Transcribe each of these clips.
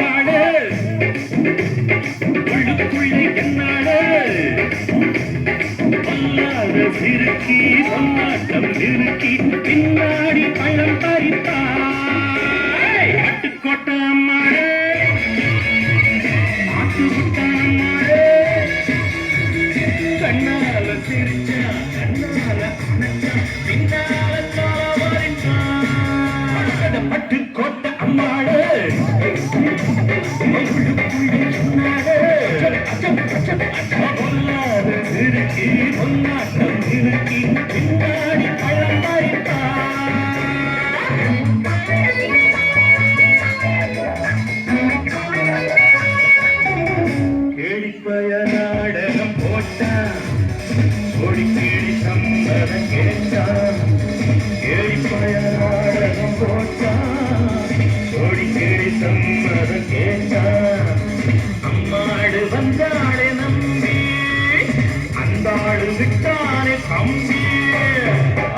அம்மாளே உள்ளுக்குள்ளே என்னாளே பொல்லாத சிறுக்கி பொன்னாட்டம் நிறுக்கி பின்னாடி பழம் பறித்தாய் பட்டுக்கோட்டை அம்மாளே ஆட்டு விட்டான் அம்மாளே கண்ணால சிரிச்சா கண்ணால அணைச்சா பின்னால பட்டுக்கோட்டை அம்மாளே பொல்லாத சிறுக்கி பொன்னாட்டம் நிறுக்கி பின்னாடி பழம் பறித்தான் கேளிப்பய நாடகம் போட்டான் கொடிக்கேடி சம்மதம் கேட்டான் கேளிப்பய நாடகம் போட்டான் கொடிக்கேடி சம்மதம் கேட்டான் அம்மாடு வந்தாளே நம்பி அந்தாடு விட்டானே தம்பி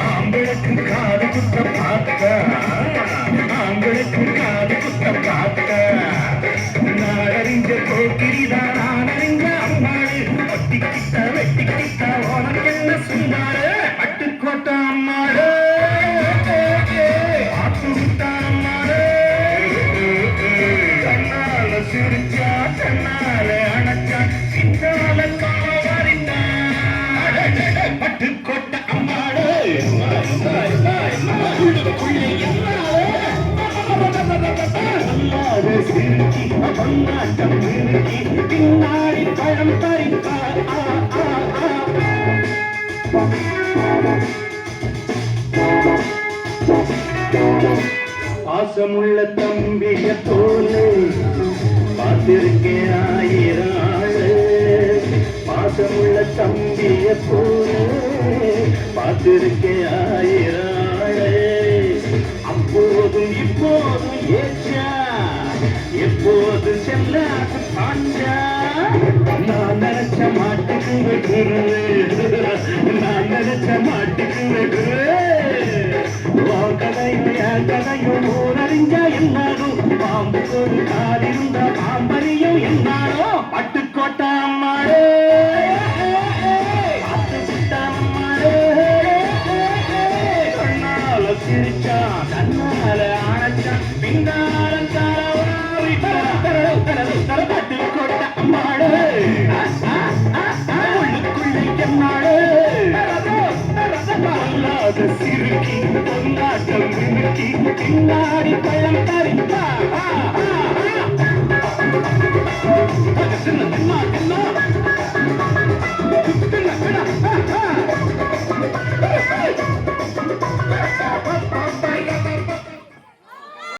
ஆம்பளுக்கு காது குத்த பார்த்த ஆம்பளுக்கு காது குத்த பார்த்த நான் அறிஞ்ச போக்கிரிதான் நான் அறிஞ்ச அம்மாடு ஒட்டிக்கிட்ட வெட்டிக்கிட்ட உனக்கு என்ன சொன்னாரு பட்டுக்கோட்டை அம்மாடு ஆட்டு விட்டான் அம்மாடு கண்ணால சிரிச்சா கண்ணால அணைச்சா பின்னால பட்டுக்கோட்டை அம்மாடு சிறுக்கி பொன்னாட்டம் நிறுக்கி பின்னாடி பழம் பறித்தார் பாசமுள்ள தம்பிய போலே பார்த்திருக்கேன் ஆயிரம் ஆளு பாசமுள்ள தம்பிய போலே பார்த்திருக்கேன் ஆயிரம் ஆளு அப்போதும் இப்போதும் ஏச்சா எப்போது செல்லாது பாண்டா நான் நினைச்ச மாட்டுக்கு வைக்கிறேன் நான் நினைச்ச மாட்டுக்கு வைக்கிறேன் கதையும் கதையும் ஊரறிஞ்சா என்னாலும் பாம்புக்கு ஒரு காலிருந்த பாம்பரியும் என்னாலோ பட்டுக்கோட்டை அம்மாளே அம்மாளே கண்ணால சிரிச்சா கண்ணால அணைச்சா பின்னால பட்டுக்கோட்டை அம்மாளே உள்ளுக்குள்ளே என்னாளே பொல்லாத சிறுக்கி பொன்னாட்டம் நிறுக்கி பின்னாடி பழம்